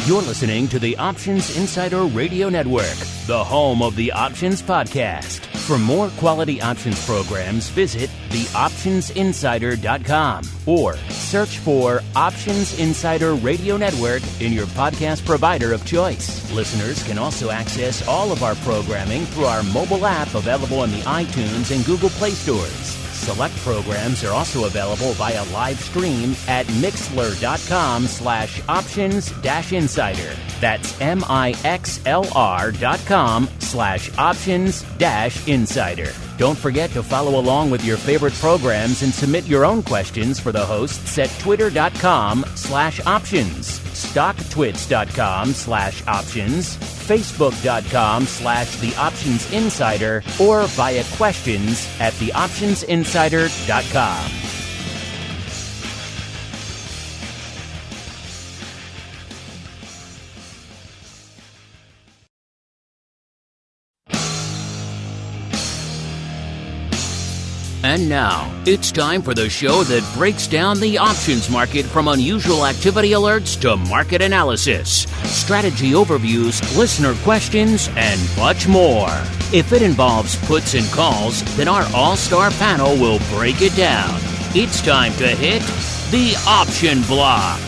You're listening to the Options Insider Radio Network, the home of the Options Podcast. For more quality options programs, visit theoptionsinsider.com or search for Options Insider Radio Network in your podcast provider of choice. Listeners can also access all of our programming through our mobile app available in the iTunes and Google Play stores. Select programs are also available via live stream at mixlr.com/options-insider. That's mixlr.com/options-insider. Don't forget to follow along with your favorite programs and submit your own questions for the hosts at twitter.com/options, stocktwits.com/options, facebook.com/theoptionsinsider, or via questions at theoptionsinsider.com. And now, it's time for the show that breaks down the options market from unusual activity alerts to market analysis, strategy overviews, listener questions, and much more. If it involves puts and calls, then our all-star panel will break it down. It's time to hit the Option Block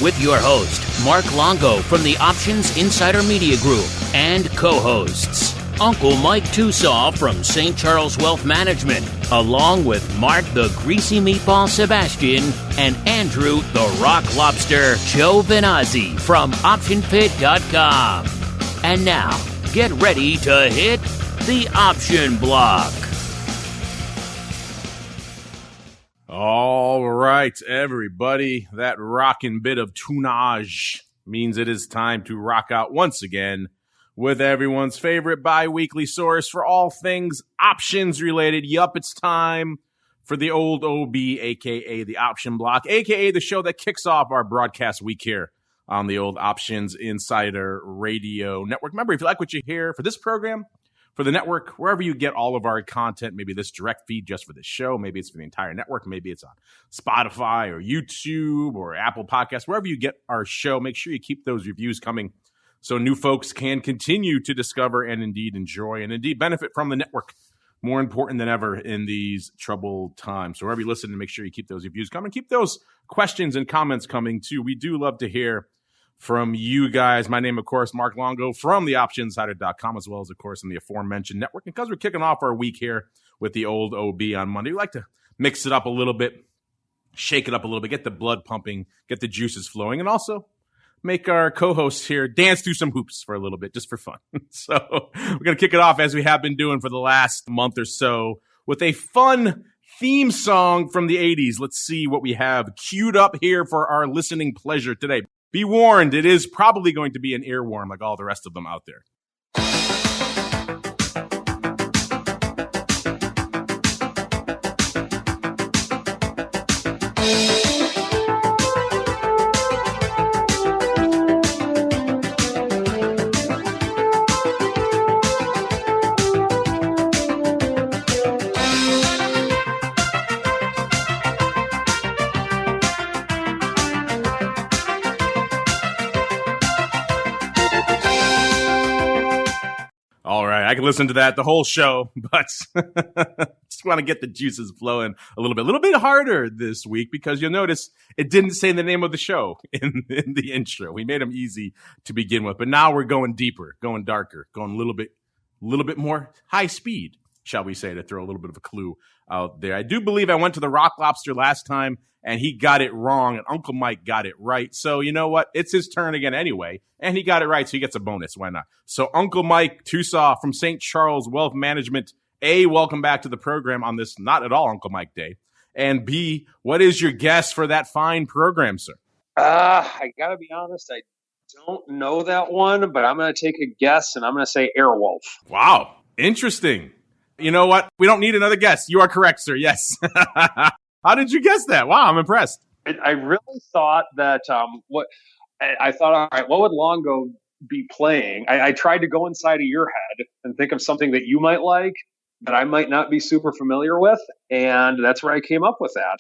with your host, Mark Longo from the Options Insider Media Group, and co-hosts Uncle Mike TOSAW from St. Charles Wealth Management, along with Mark the Greasy Meatball Sebastian and Andrew the Rock Lobster GIOVINAZZI from OptionPit.com. And now, get ready to hit the Option Block. All right, everybody, that rockin' bit of tunage means it is time to rock out once again with everyone's favorite bi-weekly source for all things options related. Yup, it's time for the old OB, a.k.a. the Option Block, a.k.a. the show that kicks off our broadcast week here on the old Options Insider Radio Network. Remember, if you like what you hear for this program, for the network, wherever you get all of our content, maybe this direct feed just for this show, maybe it's for the entire network, maybe it's on Spotify or YouTube or Apple Podcasts, wherever you get our show, make sure you keep those reviews coming so new folks can continue to discover and indeed enjoy and indeed benefit from the network, more important than ever in these troubled times. So wherever you listen, make sure you keep those reviews coming. Keep those questions and comments coming too. We do love to hear from you guys. My name, of course, Mark Longo from theoptionsinsider.com, as well as, of course, in the aforementioned network. And because we're kicking off our week here with the old OB on Monday, we like to mix it up a little bit, shake it up a little bit, get the blood pumping, get the juices flowing, and also make our co-hosts here dance through some hoops for a little bit, just for fun. So we're going to kick it off, as we have been doing for the last month or so, with a fun theme song from the 80s. Let's see what we have queued up here for our listening pleasure today. Be warned, it is probably going to be an earworm like all the rest of them out there. I can listen to that the whole show, but just want to get the juices flowing a little bit harder this week, because you'll notice it didn't say the name of the show in the intro. We made them easy to begin with, but now we're going deeper, going darker, going a little bit more high speed, shall we say, to throw a little bit of a clue out there. I do believe I went to the Rock Lobster last time and he got it wrong, and Uncle Mike got it right. So you know what? It's his turn again anyway, and he got it right, so he gets a bonus. Why not? So Uncle Mike TOSAW from St. Charles Wealth Management, A, welcome back to the program on this not at all Uncle Mike Day, and B, what is your guess for that fine program, sir? I got to be honest, I don't know that one, but I'm going to take a guess, and I'm going to say Airwolf. Wow, interesting. You know what? We don't need another guess. You are correct, sir. Yes. How did you guess that? Wow, I'm impressed. I really thought that all right, what would Longo be playing? I tried to go inside of your head and think of something that you might like that I might not be super familiar with, and that's where I came up with that.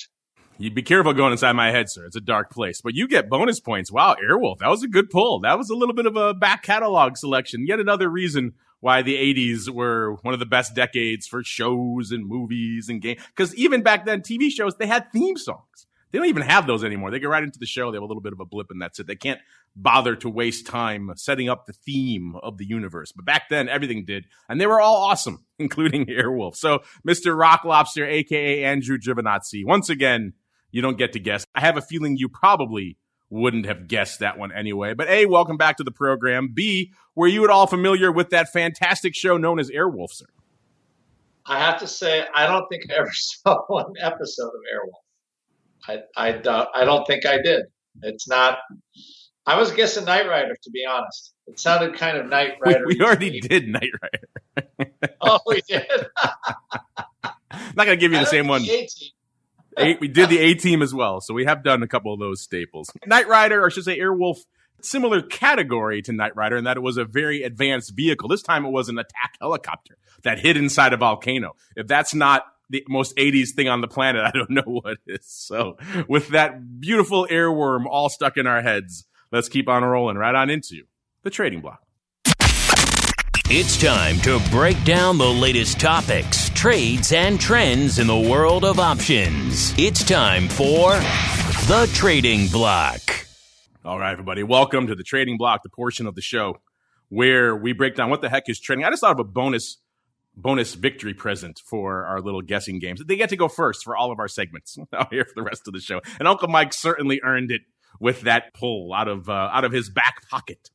You'd be careful going inside my head, sir. It's a dark place. But you get bonus points. Wow, Airwolf, that was a good pull. That was a little bit of a back catalog selection. Yet another reason why the 80s were one of the best decades for shows and movies and games. Because even back then, TV shows, they had theme songs. They don't even have those anymore. They go right into the show. They have a little bit of a blip, and that's it. They can't bother to waste time setting up the theme of the universe. But back then, everything did. And they were all awesome, including Airwolf. So, Mr. Rock Lobster, a.k.a. Andrew GIOVINAZZI, once again, you don't get to guess. I have a feeling you probably wouldn't have guessed that one anyway. But A, welcome back to the program. B, were you at all familiar with that fantastic show known as Airwolf, sir? I have to say, I don't think I ever saw one episode of Airwolf. I don't think I did. It's not. I was guessing Knight Rider, to be honest. It sounded kind of Knight Rider. We already did Knight Rider. Oh, we did. I'm not going to give you the same one. We did the A-Team as well, so we have done a couple of those staples. Knight Rider, or I should say Airwolf, similar category to Knight Rider in that it was a very advanced vehicle. This time it was an attack helicopter that hid inside a volcano. If that's not the most 80s thing on the planet, I don't know what is. So with that beautiful airworm all stuck in our heads, let's keep on rolling right on into the trading block. It's time to break down the latest topics, trades, and trends in the world of options. It's time for the Trading Block. All right, everybody. Welcome to the Trading Block, the portion of the show where we break down what the heck is trading. I just thought of a bonus victory present for our little guessing games. They get to go first for all of our segments out here for the rest of the show. And Uncle Mike certainly earned it with that pull out of his back pocket,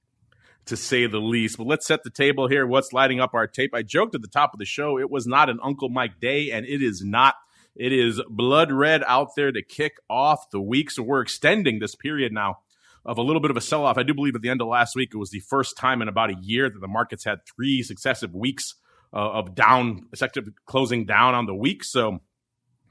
to say the least. But let's set the table here. What's lighting up our tape? I joked at the top of the show, it was not an Uncle Mike day, and it is not. It is blood red out there to kick off the week. So we're extending this period now of a little bit of a sell-off. I do believe at the end of last week, it was the first time in about a year that the markets had 3 successive weeks of down, effective closing down on the week. So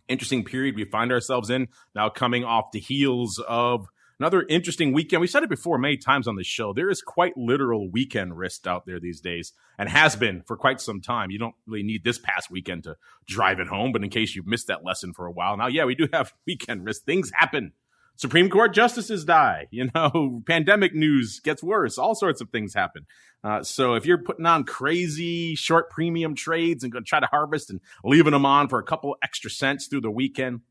interesting period we find ourselves in now, coming off the heels of another interesting weekend. We said it before many times on the show. There is quite literal weekend risk out there these days, and has been for quite some time. You don't really need this past weekend to drive it home, but in case you've missed that lesson for a while now, yeah, we do have weekend risk. Things happen. Supreme Court justices die. Pandemic news gets worse. All sorts of things happen. So if you're putting on crazy short premium trades and going to try to harvest and leaving them on for a couple extra cents through the weekend,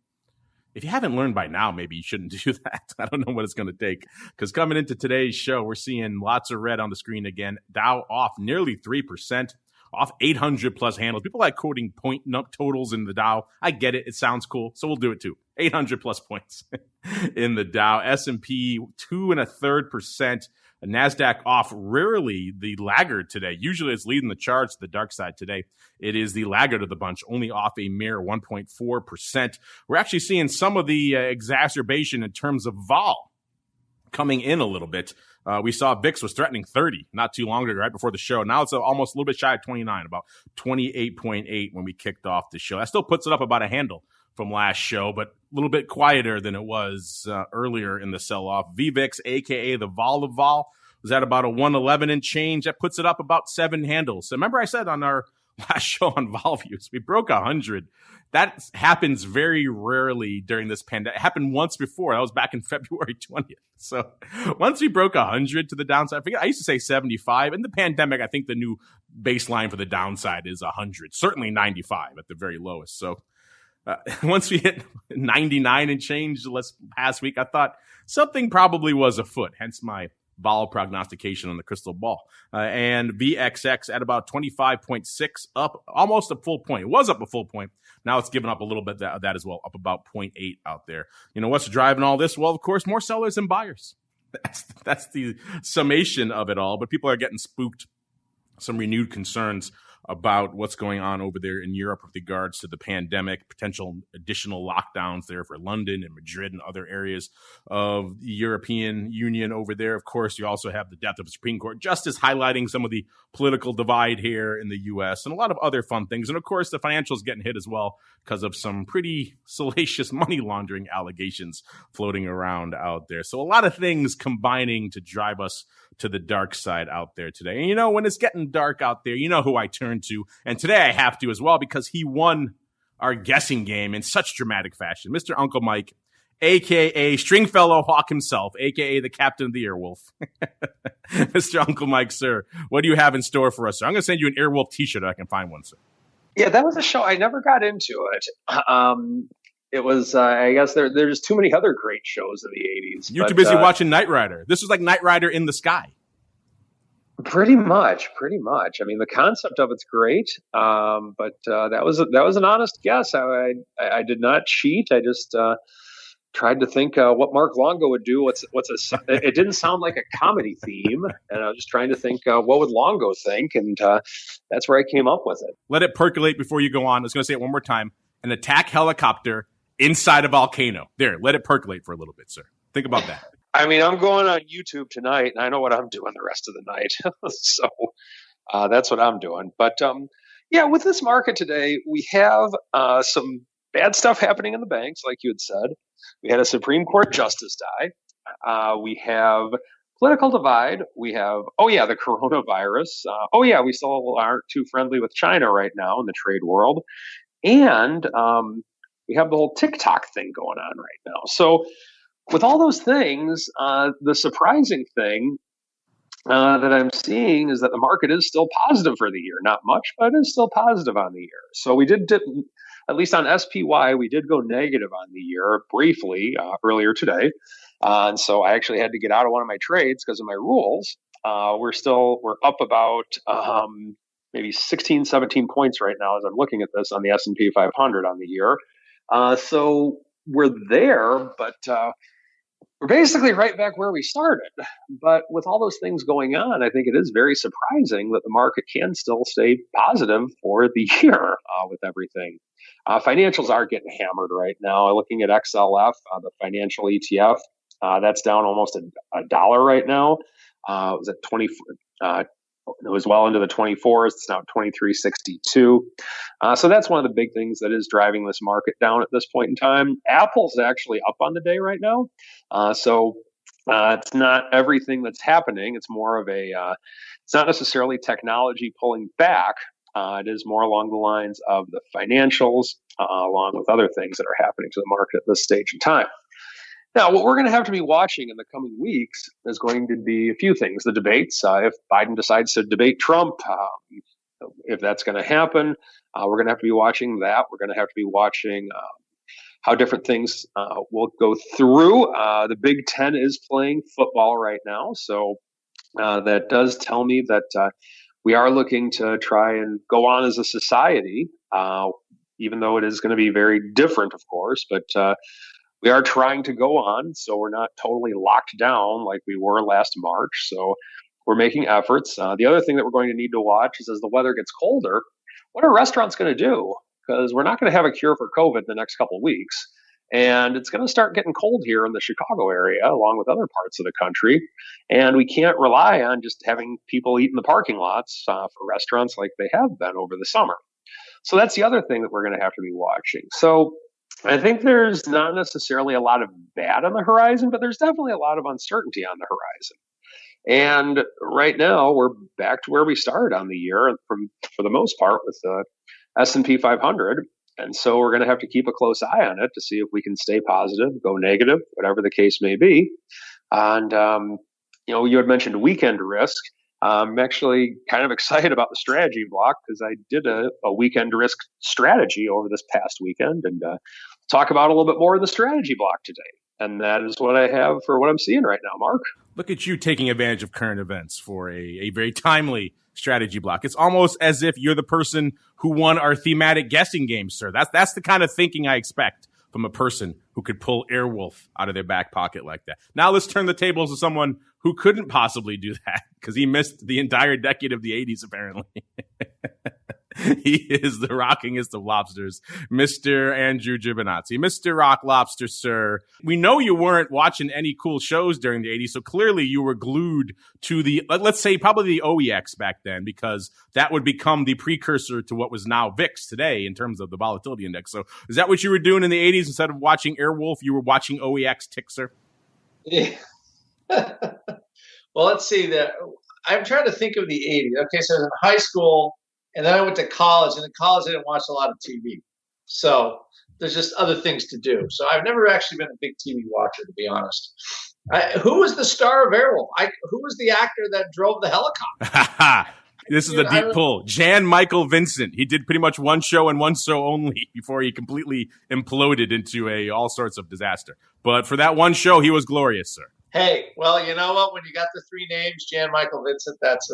if you haven't learned by now, maybe you shouldn't do that. I don't know what it's going to take, because coming into today's show, we're seeing lots of red on the screen again. Dow off nearly 3%, off 800 plus handles. People like quoting point totals in the Dow. I get it. It sounds cool. So we'll do it too. 800 plus points in the Dow. S&P 2.33%. NASDAQ off, rarely the laggard today. Usually it's leading the charge to the dark side. Today it is the laggard of the bunch, only off a mere 1.4%. We're actually seeing some of the exacerbation in terms of vol coming in a little bit. We saw VIX was threatening 30 not too long ago, right before the show. Now it's almost a little bit shy of 29, about 28.8 when we kicked off the show. That still puts it up about a handle from last show, but a little bit quieter than it was earlier in the sell-off. VVIX, a.k.a. the vol of vol, was at about a 111 and change. That puts it up about 7 handles. So remember I said on our last show on vol views, we broke 100. That happens very rarely during this pandemic. It happened once before. That was back in February 20th. So once we broke 100 to the downside, I used to say 75. In the pandemic, I think the new baseline for the downside is 100, certainly 95 at the very lowest. So once we hit 99 and change past week, I thought something probably was afoot, hence my vol prognostication on the crystal ball. And VXX at about 25.6, up almost a full point. It was up a full point. Now it's given up a little bit of that as well, up about 0.8 out there. What's driving all this? Well, of course, more sellers than buyers. That's the summation of it all. But people are getting spooked. Some renewed concerns about what's going on over there in Europe with regards to the pandemic, potential additional lockdowns there for London and Madrid and other areas of the European Union over there. Of course, you also have the death of the Supreme Court justice, highlighting some of the political divide here in the U.S. and a lot of other fun things. And of course, the financials getting hit as well because of some pretty salacious money laundering allegations floating around out there. So a lot of things combining to drive us to the dark side out there today. And when it's getting dark out there, you know who I turn to. And today I have to as well, because he won our guessing game in such dramatic fashion. Mr. Uncle Mike a.k.a. Stringfellow Hawk himself, a.k.a. the captain of the Airwolf. Mr. Uncle Mike, sir, what do you have in store for us, sir? I'm going to send you an Airwolf t-shirt if I can find one, sir. Yeah, that was a show. I never got into it. It was, I guess there's too many other great shows in the 80s. You're too busy watching Knight Rider. This was like Knight Rider in the sky. Pretty much. I mean, the concept of it's great, but that was an honest guess. I did not cheat. I just tried to think what Mark Longo would do. It didn't sound like a comedy theme, and I was just trying to think what would Longo think, and that's where I came up with it. Let it percolate before you go on. I was going to say it one more time. An attack helicopter inside a volcano. There, let it percolate for a little bit, sir. Think about that. I mean, I'm going on YouTube tonight, and I know what I'm doing the rest of the night. So that's what I'm doing. But yeah, with this market today, we have some bad stuff happening in the banks, like you had said. We had a Supreme Court justice die. We have political divide. We have, the coronavirus. We still aren't too friendly with China right now in the trade world. And we have the whole TikTok thing going on right now. So with all those things, the surprising thing that I'm seeing is that the market is still positive for the year. Not much, but it is still positive on the year. So we did dip, at least on SPY, we did go negative on the year briefly earlier today. And so I actually had to get out of one of my trades because of my rules. We're up about maybe 16, 17 points right now as I'm looking at this on the S&P 500 on the year. So we're there, but we're basically right back where we started. But with all those things going on, I think it is very surprising that the market can still stay positive for the year with everything. Financials are getting hammered right now. Looking at XLF, the financial ETF, that's down almost a dollar right now. It was at 20. It was well into the 24s. It's now 23.62. So that's one of the big things that is driving this market down at this point in time. Apple's actually up on the day right now. So it's not everything that's happening. It's more of it's not necessarily technology pulling back. It is more along the lines of the financials, along with other things that are happening to the market at this stage in time. Now, what we're going to have to be watching in the coming weeks is going to be a few things. The debates, if Biden decides to debate Trump, if that's going to happen, we're going to have to be watching that. We're going to have to be watching how different things will go through. The Big Ten is playing football right now, so that does tell me that we are looking to try and go on as a society, even though it is going to be very different, of course, but we are trying to go on, so we're not totally locked down like we were last March. So we're making efforts. The other thing that we're going to need to watch is as the weather gets colder, what are restaurants going to do? Because we're not going to have a cure for COVID in the next couple of weeks. And it's going to start getting cold here in the Chicago area, along with other parts of the country. And we can't rely on just having people eat in the parking lots for restaurants like they have been over the summer. So that's the other thing that we're going to have to be watching. So I think there's not necessarily a lot of bad on the horizon, but there's definitely a lot of uncertainty on the horizon. And right now, we're back to where we started on the year for the most part with the S&P 500. And so we're going to have to keep a close eye on it to see if we can stay positive, go negative, whatever the case may be. And, you had mentioned weekend risk. I'm actually kind of excited about the strategy block because I did a weekend risk strategy over this past weekend and talk about a little bit more of the strategy block today. And that is what I have for what I'm seeing right now, Mark. Look at you taking advantage of current events for a very timely strategy block. It's almost as if you're the person who won our thematic guessing game, sir. That's the kind of thinking I expect from a person who could pull Airwolf out of their back pocket like that. Now let's turn the tables to someone who couldn't possibly do that because he missed the entire decade of the 80s, apparently. He is the rockingest of lobsters, Mr. Andrew GIOVINAZZI. Mr. Rock Lobster, sir. We know you weren't watching any cool shows during the 80s, so clearly you were glued to let's say, probably the OEX back then, because that would become the precursor to what was now VIX today in terms of the volatility index. So is that what you were doing in the 80s? Instead of watching Airwolf, you were watching OEX tick, sir? Yeah. Well, let's see. I'm trying to think of the 80s. Okay, so I was in high school, and then I went to college. And in college, I didn't watch a lot of TV. So there's just other things to do. So I've never actually been a big TV watcher, to be honest. Who was the star of Airwolf? Who was the actor that drove the helicopter? This is the deep pull. Jan Michael Vincent. He did pretty much one show and one show only before he completely imploded into all sorts of disaster. But for that one show, he was glorious, sir. Hey, well, you know what? When you got the three names, Jan Michael Vincent, that's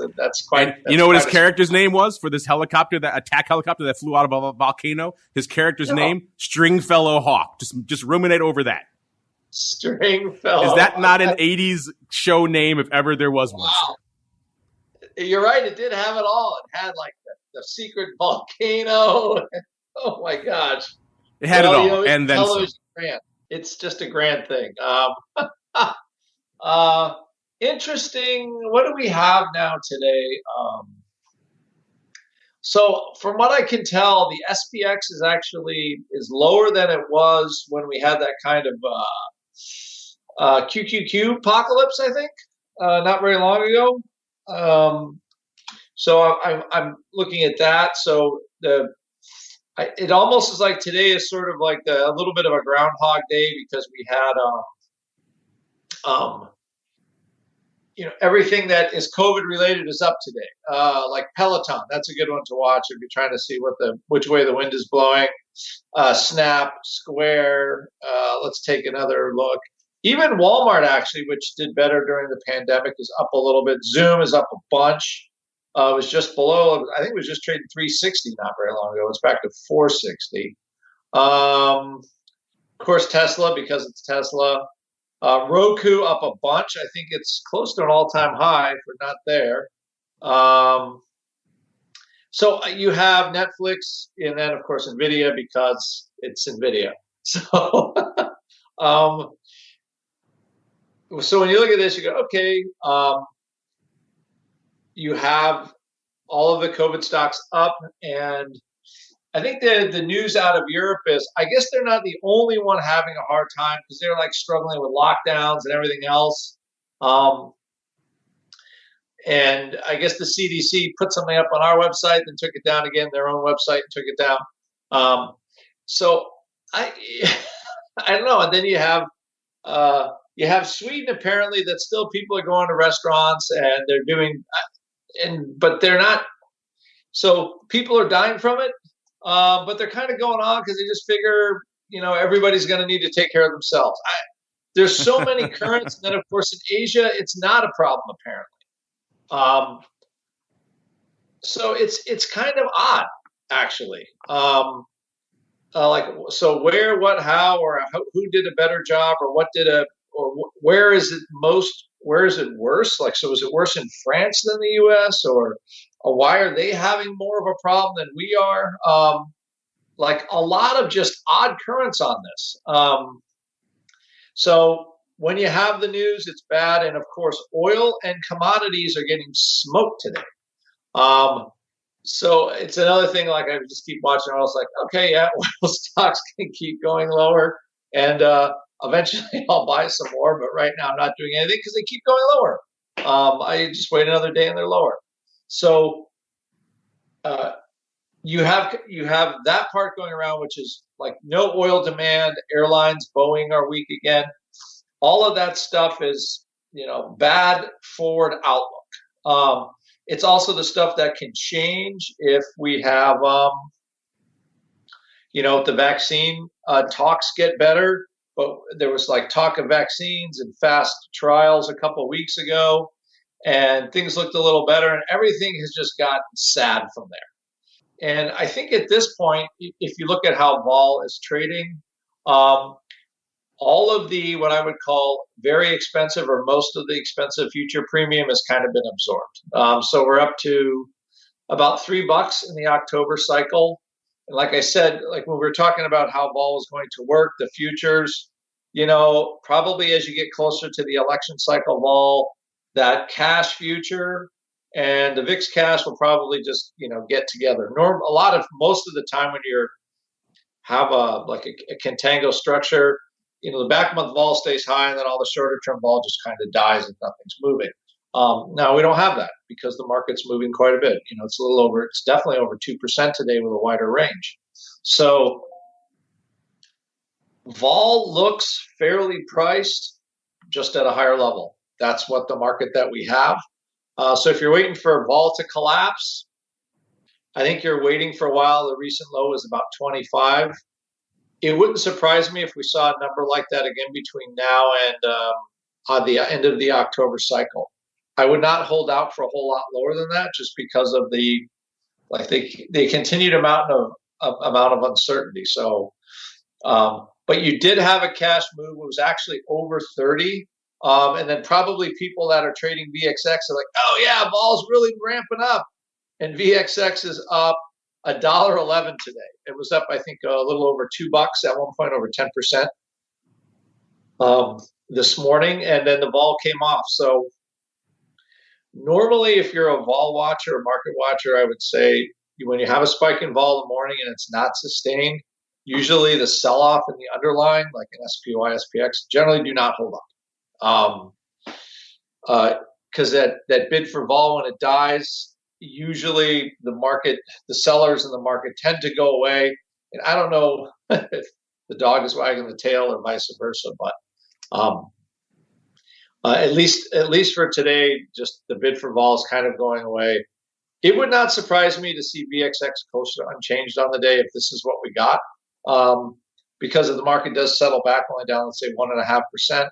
quite. And you know what his character's name was for this helicopter, that attack helicopter that flew out of a volcano? His character's name, Stringfellow Hawk. Just ruminate over that. Stringfellow. Is that not an 80s show name if ever there was one? Wow. You're right. It did have it all. It had like the secret volcano. Oh my gosh! It had it all, and then some. It's just a grand thing. Interesting. What do we have now today? So from what I can tell, the SPX is lower than it was when we had that kind of QQQ apocalypse, I think, not very long ago. So I'm looking at that. So it almost is like today is sort of like a little bit of a Groundhog Day, because we had everything that is COVID related is up today. Like Peloton, that's a good one to watch if you're trying to see which way the wind is blowing. Snap, Square. Let's take another look. Even Walmart, actually, which did better during the pandemic, is up a little bit. Zoom is up a bunch. It was just below. I think it was just trading 360 not very long ago. It's back to 460. Of course, Tesla, because it's Tesla. Roku up a bunch. I think it's close to an all-time high if we're not there. So you have Netflix, and then, of course, NVIDIA, because it's NVIDIA. So so when you look at this, you go, okay, you have all of the COVID stocks up. And I think the news out of Europe is, I guess they're not the only one having a hard time, because they're like struggling with lockdowns and everything else. And I guess the CDC put something up on our website, then took it down again, their own website, and took it down. So I don't know. And then you have Sweden, apparently, that still people are going to restaurants and they're doing, but they're not. So people are dying from it, but they're kind of going on because they just figure, everybody's going to need to take care of themselves. There's so many currents. And then, of course, in Asia, it's not a problem, apparently. So it's kind of odd, actually. So where, what, how, or who did a better job, or where is it worse? Like, so is it worse in France than the U.S., or why are they having more of a problem than we are? Like a lot of just odd currents on this. So when you have the news, it's bad. And of course, oil and commodities are getting smoked today. So it's another thing, like I just keep watching. I was like, okay, yeah, oil stocks can keep going lower. And eventually I'll buy some more. But right now I'm not doing anything because they keep going lower. I just wait another day and they're lower. So you have that part going around, which is like no oil demand. Airlines, Boeing are weak again. All of that stuff is, bad forward outlook. It's also the stuff that can change if we have, if the vaccine talks get better. But there was like talk of vaccines and fast trials a couple of weeks ago, and things looked a little better, and everything has just gotten sad from there. And I think at this point, if you look at how vol is trading, all of the what I would call very expensive, or most of the expensive future premium has kind of been absorbed. So we're up to about $3 in the October cycle. And like I said, like when we were talking about how vol is going to work, the futures, probably as you get closer to the election cycle vol, that cash future and the VIX cash will probably just, get together. Most of the time when you have a contango structure, the back month vol stays high, and then all the shorter term vol just kind of dies if nothing's moving. Now we don't have that because the market's moving quite a bit. It's definitely over 2% today with a wider range. So vol looks fairly priced, just at a higher level. That's what the market that we have. So if you're waiting for vol to collapse, I think you're waiting for a while. The recent low is about 25. It wouldn't surprise me if we saw a number like that again between now and on the end of the October cycle. I would not hold out for a whole lot lower than that, just because of the continued amount of uncertainty. So, but you did have a cash move. It was actually over 30. And then probably people that are trading VXX are like, oh yeah, vol's really ramping up. And VXX is up $1.11 today. It was up, I think, a little over $2 at one point, over 10% this morning. And then the vol came off. So normally, if you're a vol watcher or market watcher, I would say when you have a spike in vol in the morning and it's not sustained, usually the sell-off in the underlying, like an SPY, SPX, generally do not hold up. Because that bid for vol, when it dies, usually the sellers in the market tend to go away. And I don't know if the dog is wagging the tail or vice versa, but at least for today, just the bid for vol is kind of going away. It would not surprise me to see VXX close to unchanged on the day if this is what we got, because if the market does settle back only down, let's say 1.5%,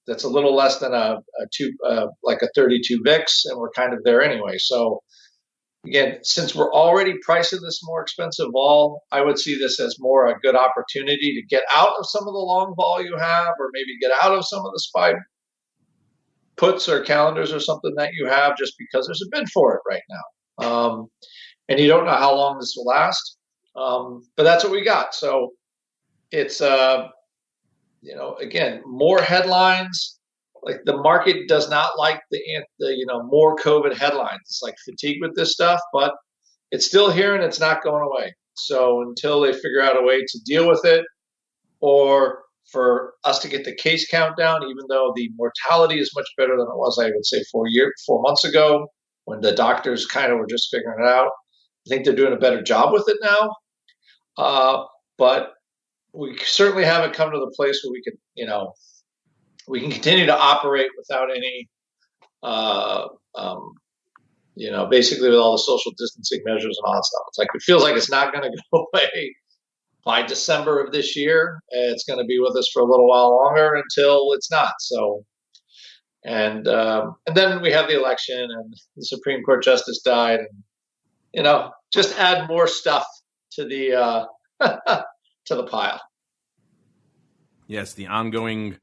that's a little less than a 32 VIX, and we're kind of there anyway. So again, since we're already pricing this more expensive vol, I would see this as more a good opportunity to get out of some of the long vol you have, or maybe get out of some of the SPY puts or calendars or something that you have, just because there's a bid for it right now. And you don't know how long this will last. But that's what we got. So it's, again, more headlines. Like, the market does not like the more COVID headlines. It's like fatigue with this stuff, but it's still here and it's not going away. So until they figure out a way to deal with it, or for us to get the case count down, even though the mortality is much better than it was, I would say 4 months ago, when the doctors kind of were just figuring it out. I think they're doing a better job with it now. But we certainly haven't come to the place where we can continue to operate without any, basically with all the social distancing measures and all that stuff. It's like, it feels like it's not going to go away by December of this year. It's going to be with us for a little while longer until it's not. So, and then we have the election, and the Supreme Court justice died, and just add more stuff to the to the pile. Yes, the ongoing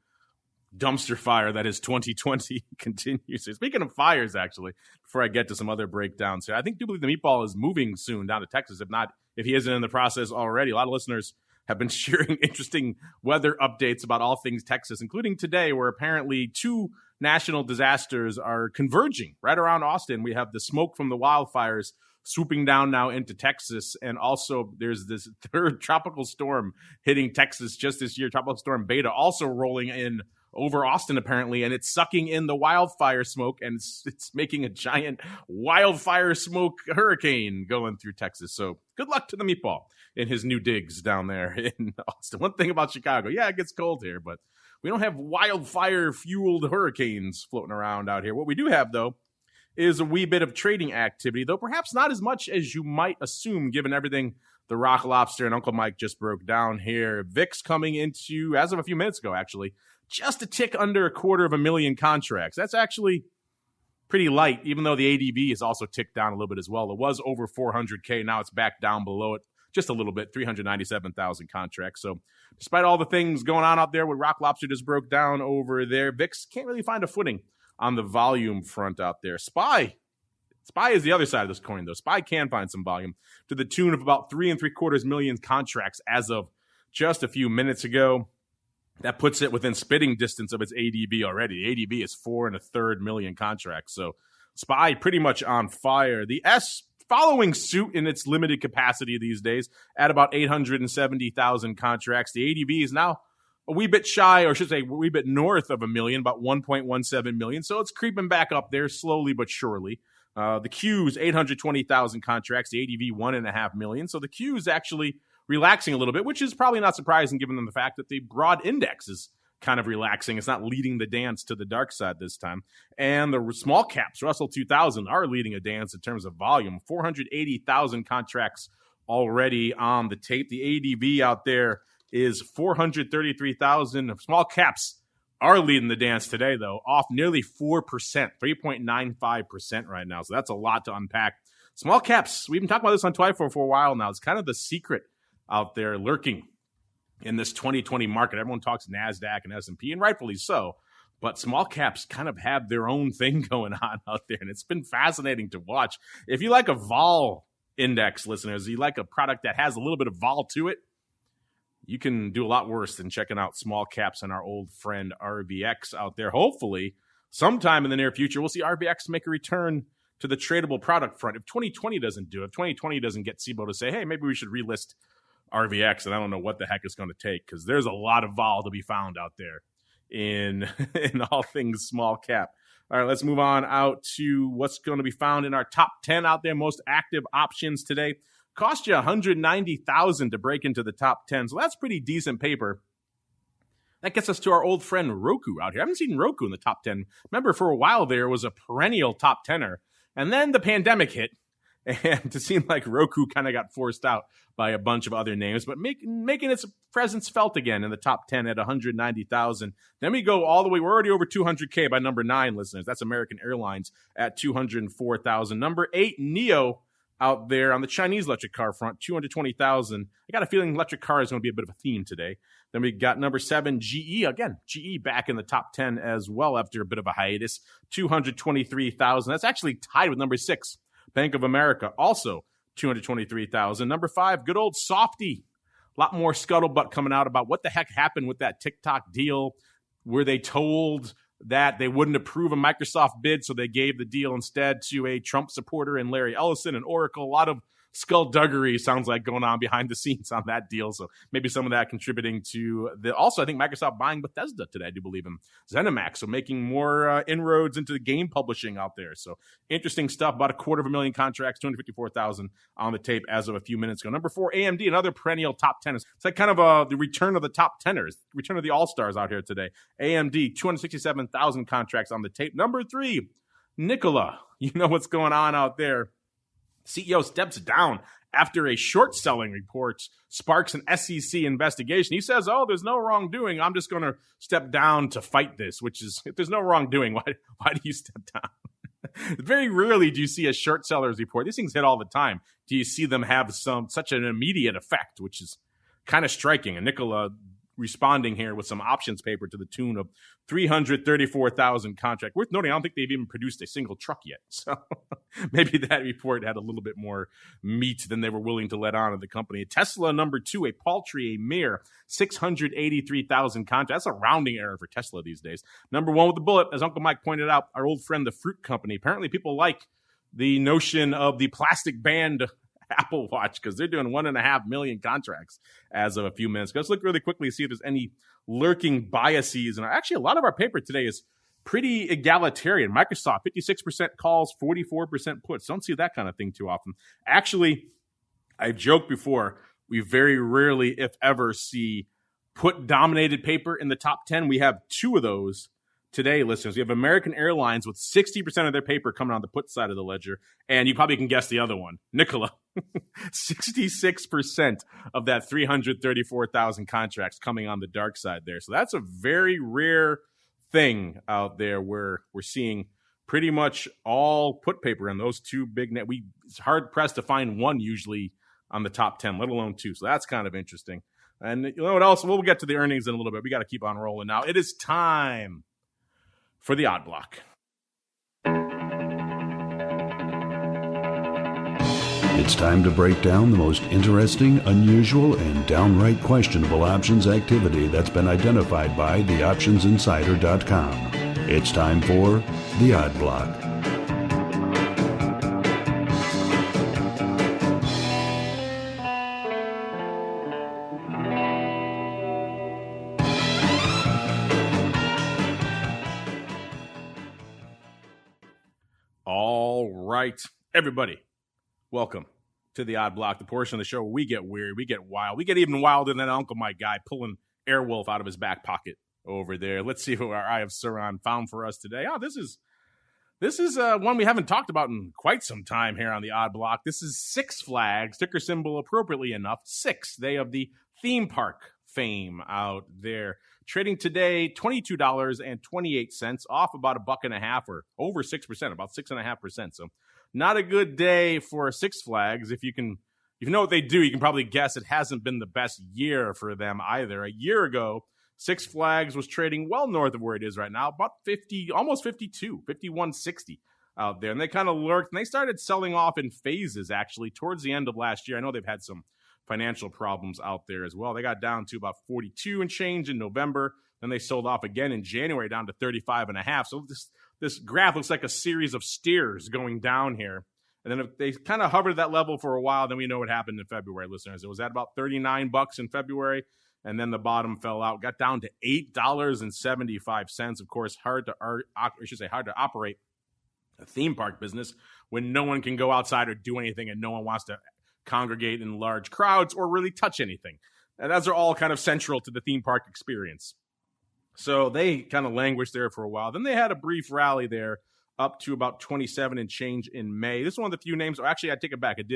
dumpster fire that is 2020 continues. Speaking of fires, actually, before I get to some other breakdowns here, I do believe the meatball is moving soon down to Texas. If he isn't in the process already. A lot of listeners have been sharing interesting weather updates about all things Texas, including today, where apparently 2 national disasters are converging right around Austin. We have the smoke from the wildfires swooping down now into Texas, and also there's this third tropical storm hitting Texas just this year, Tropical Storm Beta, also rolling in over Austin apparently, and it's sucking in the wildfire smoke, and it's making a giant wildfire smoke hurricane going through Texas. So good luck to the meatball in his new digs down there in Austin. One thing about Chicago, yeah, it gets cold here, but we don't have wildfire fueled hurricanes floating around out here. What we do have, though, is a wee bit of trading activity, though perhaps not as much as you might assume, given everything the Rock Lobster and Uncle Mike just broke down here. VIX coming into, as of a few minutes ago, actually, just a tick under 250,000 contracts. That's actually pretty light, even though the ADV is also ticked down a little bit as well. It was over 400K. Now it's back down below it just a little bit, 397,000 contracts. So despite all the things going on out there, what Rock Lobster just broke down over there, VIX can't really find a footing on the volume front out there. SPY is the other side of this coin, though. SPY can find some volume to the tune of about 3.75 million contracts as of just a few minutes ago. That puts it within spitting distance of its ADV already. The ADV is 4.33 million contracts. So SPY pretty much on fire. The S following suit in its limited capacity these days at about 870,000 contracts. The ADV is now a wee bit shy, or I should say a wee bit north of a million, about 1.17 million. So it's creeping back up there slowly but surely. The Q's 820,000 contracts, the ADV 1.5 million. So the Q's actually relaxing a little bit, which is probably not surprising given the fact that the broad index is kind of relaxing. It's not leading the dance to the dark side this time. And the small caps, Russell 2000, are leading a dance in terms of volume. 480,000 contracts already on the tape. The ADV out there is 433,000. Small caps are leading the dance today, though, off nearly 4%, 3.95% right now. So that's a lot to unpack. Small caps, we've been talking about this on TWIFO for a while now. It's kind of the secret out there lurking in this 2020 market. Everyone talks NASDAQ and S&P, and rightfully so. But small caps kind of have their own thing going on out there, and it's been fascinating to watch. If you like a vol index, listeners, you like a product that has a little bit of vol to it, you can do a lot worse than checking out small caps and our old friend RVX out there. Hopefully, sometime in the near future, we'll see RVX make a return to the tradable product front. If 2020 doesn't do it, if 2020 doesn't get SIBO to say, hey, maybe we should relist RVX, and I don't know what the heck it's going to take, because there's a lot of vol to be found out there in all things small cap. All right, let's move on out to what's going to be found in our top 10 out there, most active options today. Cost you $190,000 to break into the top 10, so that's pretty decent paper. That gets us to our old friend Roku out here. I haven't seen Roku in the top 10. Remember, for a while there was a perennial top 10er, and then the pandemic hit, and it seemed like Roku kind of got forced out by a bunch of other names, but making its presence felt again in the top 10 at $190,000. Then we go all the way. We're already over 200K by number 9, listeners. That's American Airlines at $204,000. Number 8, NEO out there on the Chinese electric car front, $220,000. I got a feeling electric car is going to be a bit of a theme today. Then we got number 7, GE. Again, GE back in the top 10 as well after a bit of a hiatus, $223,000. That's actually tied with number 6, Bank of America, also $223,000. Number 5, good old Softy. A lot more scuttlebutt coming out about what the heck happened with that TikTok deal. Were they told that they wouldn't approve a Microsoft bid, so they gave the deal instead to a Trump supporter in Larry Ellison and Oracle? A lot of skullduggery sounds like going on behind the scenes on that deal. So maybe some of that contributing to the, also I think Microsoft buying Bethesda today, I do believe, in ZeniMax. So making more inroads into the game publishing out there. So interesting stuff. About 250,000 contracts, 254,000 on the tape as of a few minutes ago. Number 4, AMD, another perennial top 10. It's like kind of the return of the top 10ers, return of the all-stars out here today. AMD, 267,000 contracts on the tape. Number 3, Nikola. You know what's going on out there. CEO steps down after a short selling report sparks an SEC investigation. He says, oh, there's no wrongdoing. I'm just going to step down to fight this, which is, if there's no wrongdoing, why do you step down? Very rarely do you see a short seller's report. These things hit all the time. Do you see them have such an immediate effect, which is kind of striking. And Nikola responding here with some options paper to the tune of 334,000 contract. Worth noting, I don't think they've even produced a single truck yet. So maybe that report had a little bit more meat than they were willing to let on of the company. Tesla, number 2, a paltry, a mere 683,000 contracts. That's a rounding error for Tesla these days. Number 1 with the bullet, as Uncle Mike pointed out, our old friend, the fruit company. Apparently people like the notion of the plastic band Apple Watch because they're doing 1.5 million contracts as of a few minutes ago. Let's look really quickly to see if there's any lurking biases. And actually, a lot of our paper today is pretty egalitarian. Microsoft, 56% calls, 44% puts. Don't see that kind of thing too often. Actually, I've joked before, we very rarely, if ever, see put-dominated paper in the top 10. We have 2 of those today, listeners. We have American Airlines with 60% of their paper coming on the put side of the ledger. And you probably can guess the other one, Nikola. 66% of that 334,000 contracts coming on the dark side there. So that's a very rare thing out there where we're seeing pretty much all put paper in those 2 big net. It's hard pressed to find one usually on the top 10, let alone 2. So that's kind of interesting. And you know what else? We'll get to the earnings in a little bit. We got to keep on rolling now. It is time for the odd block. It's time to break down the most interesting, unusual, and downright questionable options activity that's been identified by theoptionsinsider.com. It's time for the odd block. All All right, everybody, welcome to the Odd Block, the portion of the show where we get weird, we get wild, we get even wilder than Uncle Mike guy pulling Airwolf out of his back pocket over there. Let's see who our Eye of Sauron found for us today. Oh, this is one we haven't talked about in quite some time here on the Odd Block. This is Six Flags, ticker symbol appropriately enough, Six. They of the theme park fame out there. Trading today, $22.28, off about $1.50 or over 6%, about 6.5%. So not a good day for Six Flags. If you know what they do, you can probably guess it hasn't been the best year for them either. A year ago, Six Flags was trading well north of where it is right now, about 50, almost 52, 51.60 out there. And they kind of lurked, and they started selling off in phases, actually, towards the end of last year. I know they've had some financial problems out there as well. They got down to about 42 and change in November. Then they sold off again in January down to 35.5. So this graph looks like a series of steers going down here. And then if they kind of hovered at that level for a while, then we know what happened in February, listeners. It was at about $39 in February, and then the bottom fell out, got down to $8.75. Of course, hard to operate a theme park business when no one can go outside or do anything and no one wants to congregate in large crowds or really touch anything. And those are all kind of central to the theme park experience. So they kind of languished there for a while. Then they had a brief rally there up to about 27 and change in May. This is one of the few names. Actually, I take it back. It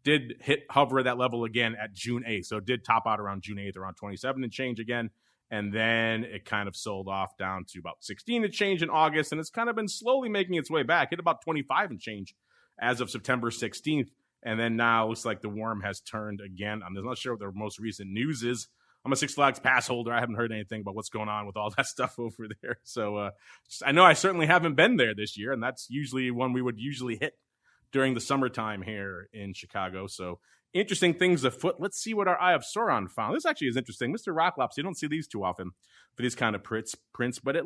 did hover at that level again at June 8th. So it did top out around June 8th, around 27 and change again. And then it kind of sold off down to about 16 and change in August. And it's kind of been slowly making its way back. Hit about 25 and change as of September 16th. And then now it looks like the worm has turned again. I'm not sure what the most recent news is. I'm a Six Flags pass holder. I haven't heard anything about what's going on with all that stuff over there. So I know I certainly haven't been there this year, and that's usually one we would usually hit during the summertime here in Chicago. So interesting things afoot. Let's see what our Eye of Sauron found. This actually is interesting. Mr. Rocklops, you don't see these too often for these kind of prints, but it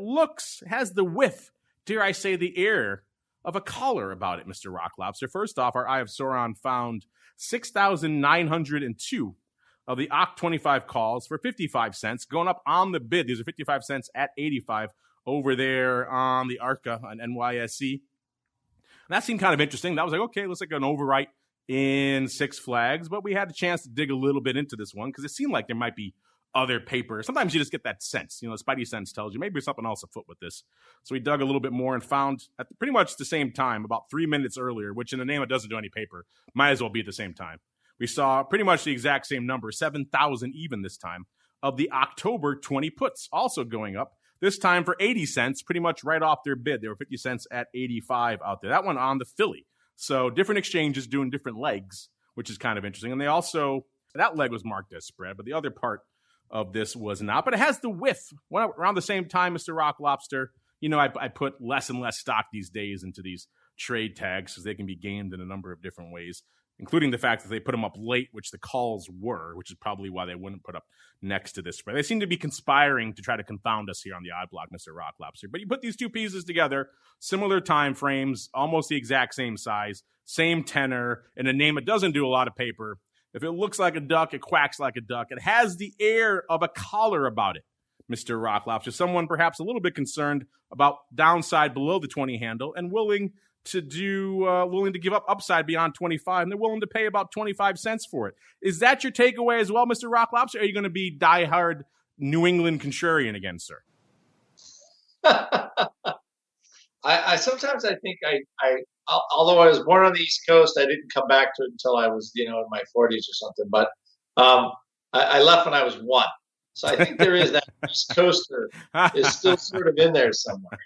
has the whiff, dare I say, the air of a collar about it, Mr. Rock Lobster. First off, our Eye of Sauron found 6,902 of the OCK 25 calls for 55 cents, going up on the bid. These are 55 cents at 85 over there on the ARCA on NYSE. And that seemed kind of interesting. That was like, okay, looks like an overwrite in Six Flags, but we had a chance to dig a little bit into this one because it seemed like there might be other paper. Sometimes you just get that sense, the spidey sense tells you maybe there's something else afoot with this. So we dug a little bit more and found at pretty much the same time, about 3 minutes earlier, which in a name that doesn't do any paper, might as well be at the same time. We saw pretty much the exact same number, 7,000 even this time, of the October 20 puts also going up, this time for 80 cents, pretty much right off their bid. They were 50 cents at 85 out there. That one on the Philly. So different exchanges doing different legs, which is kind of interesting. And they also, that leg was marked as spread, but the other part of this was not. But it has the whiff. Around the same time, Mr. Rock Lobster, I put less and less stock these days into these trade tags because they can be gamed in a number of different ways, including the fact that they put them up late, which the calls were, which is probably why they wouldn't put up next to this spread. They seem to be conspiring to try to confound us here on the Odd Block, Mr. Rock Lobster. But you put these two pieces together, similar time frames, almost the exact same size, same tenor, and a name that doesn't do a lot of paper. If it looks like a duck, it quacks like a duck. It has the air of a collar about it, Mr. Rock Lobster. Someone perhaps a little bit concerned about downside below the 20 handle and willing to give up upside beyond 25, and they're willing to pay about 25 cents for it. Is that your takeaway as well, Mr. Rock Lobster? Or are you going to be diehard New England contrarian again, sir? I sometimes I think I although I was born on the East Coast, I didn't come back to it until I was in my 40s or something. But I left when I was 1, so I think there is that East Coaster is still sort of in there somewhere.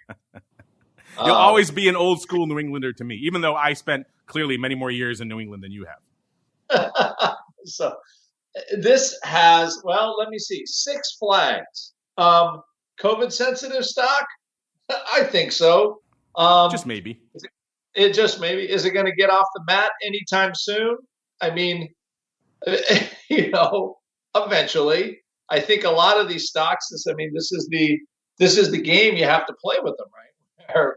You'll always be an old school New Englander to me, even though I spent clearly many more years in New England than you have. So this has, let me see, Six Flags. COVID sensitive stock? I think so. Just maybe. It just maybe. Is it going to get off the mat anytime soon? I mean, eventually. I think a lot of these stocks, this is the game. You have to play with them, right?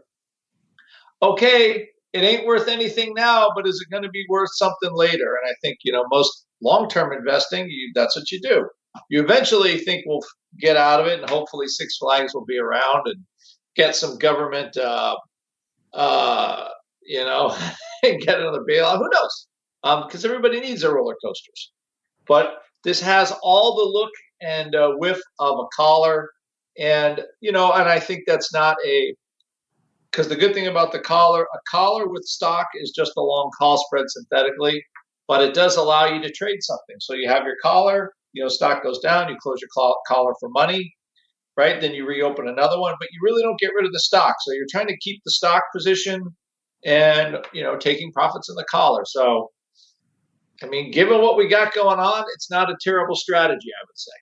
Okay, it ain't worth anything now, but is it going to be worth something later? And I think, most long-term investing, that's what you do. You eventually think we'll get out of it, and hopefully Six Flags will be around and get some government and get another bailout. Who knows? Because everybody needs their roller coasters. But this has all the look and whiff of a collar. And I think that's not because the good thing about a collar with stock is just a long call spread synthetically, but it does allow you to trade something. So you have your collar, stock goes down, you close your collar for money, right? Then you reopen another one, but you really don't get rid of the stock. So you're trying to keep the stock position and, taking profits in the collar. So, given what we got going on, it's not a terrible strategy, I would say.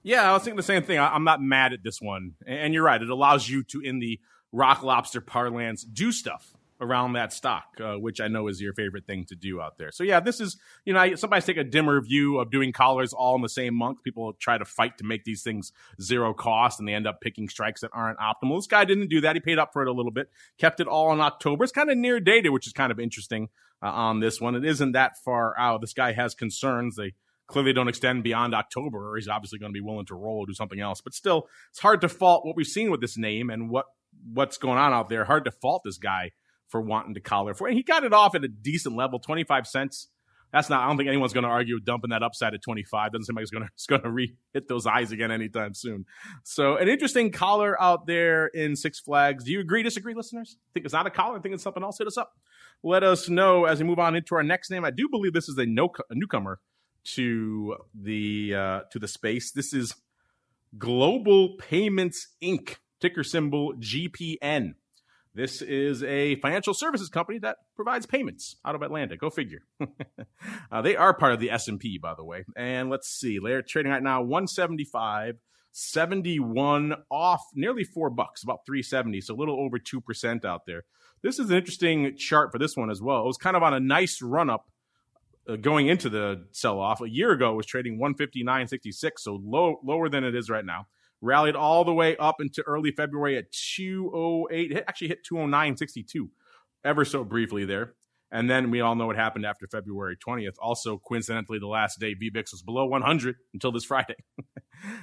Yeah, I was thinking the same thing. I'm not mad at this one. And you're right. It allows you to, in the rock lobster parlance, do stuff around that stock, which I know is your favorite thing to do out there. So, yeah, this is, sometimes take a dimmer view of doing collars all in the same month. People try to fight to make these things zero cost, and they end up picking strikes that aren't optimal. This guy didn't do that. He paid up for it a little bit, kept it all in October. It's kind of near dated, which is kind of interesting on this one. It isn't that far out. This guy has concerns. They clearly don't extend beyond October, or he's obviously going to be willing to roll or do something else. But still, it's hard to fault what we've seen with this name and what's going on out there. Hard to fault this guy for wanting to collar for it. And he got it off at a decent level, 25 cents. I don't think anyone's going to argue dumping that upside at 25. Doesn't seem like it's going to hit those highs again anytime soon. So an interesting collar out there in Six Flags. Do you agree, disagree, listeners? Think it's not a collar? Think it's something else? Hit us up. Let us know as we move on into our next name. I do believe this is a newcomer to the space. This is Global Payments Inc., ticker symbol GPN. This is a financial services company that provides payments out of Atlanta. Go figure. They are part of the S&P, by the way. And let's see, they're trading right now 175.71, off nearly $4, about 370, so a little over 2% out there. This is an interesting chart for this one as well. It was kind of on a nice run up going into the sell-off. A year ago, it was trading 159.66, so lower than it is right now. Rallied all the way up into early February at 208. It actually hit 209.62 ever so briefly there. And then we all know what happened after February 20th. Also, coincidentally, the last day VVIX was below 100 until this Friday.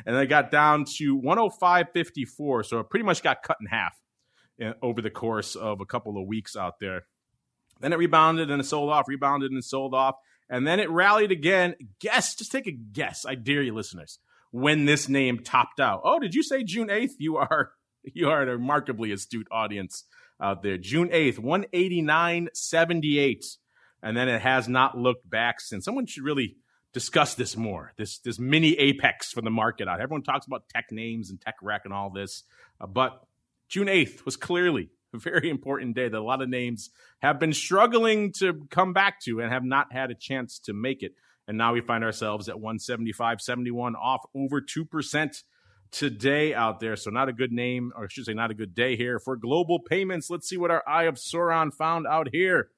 And they got down to 105.54, so it pretty much got cut in half over the course of a couple of weeks out there. Then it rebounded and it sold off, rebounded and sold off. And then it rallied again. Just take a guess. I dare you, listeners, when this name topped out. Oh, did you say June 8th? You are a remarkably astute audience out there. June 8th, 189.78. And then it has not looked back since. Someone should really discuss this more, this mini apex for the market out. Everyone talks about tech names and tech rec and all this. But June 8th was clearly a very important day that a lot of names have been struggling to come back to and have not had a chance to make it. And now we find ourselves at 175.71, off over 2% today out there. So not a good name, or I should say not a good day here for Global Payments. Let's see what our Eye of Sauron found out here.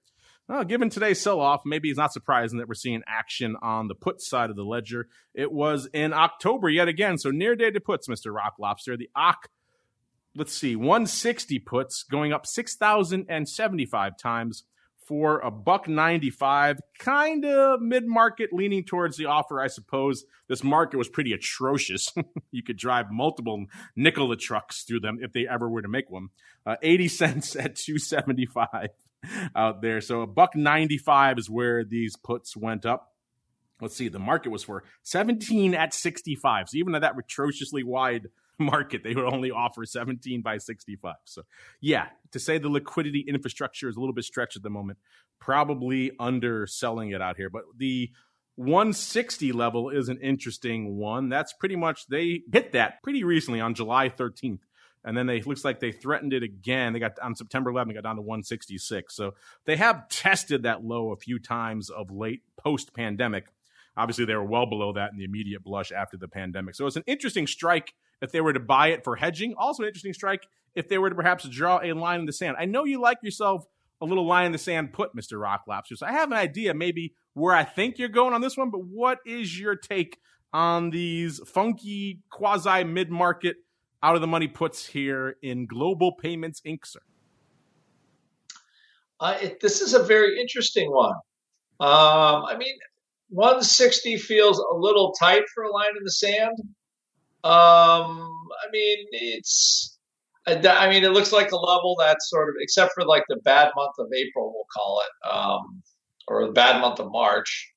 Well, given today's sell-off, maybe it's not surprising that we're seeing action on the put side of the ledger. It was in October yet again, so near-dated puts, Mr. Rock Lobster. The OC, let's see, 160 puts going up 6,075 times for $1.95, kind of mid-market, leaning towards the offer, I suppose. This market was pretty atrocious. You could drive multiple Nikola trucks through them if they ever were to make one. 80 cents at $2.75 out there. So $1.95 is where these puts went up. Let's see, the market was for 17 at 65. So even at that atrociously wide market, they would only offer 17 by 65. So yeah, to say the liquidity infrastructure is a little bit stretched at the moment, probably underselling it out here. But the 160 level is an interesting one. That's pretty much, they hit that pretty recently on July 13th. And then looks like they threatened it again. They got on September 11th, they got down to 166. So they have tested that low a few times of late post-pandemic. Obviously, they were well below that in the immediate blush after the pandemic. So it's an interesting strike if they were to buy it for hedging. Also an interesting strike if they were to perhaps draw a line in the sand. I know you like yourself a little line in the sand put, Mr. Rock Lobster. So I have an idea maybe where I think you're going on this one, but what is your take on these funky quasi mid-market out of the money puts here in Global Payments Inc., sir? This is a very interesting one. 160 feels a little tight for a line in the sand. I mean, it looks like a level that's sort of, except for like the bad month of April, we'll call it, or the bad month of March.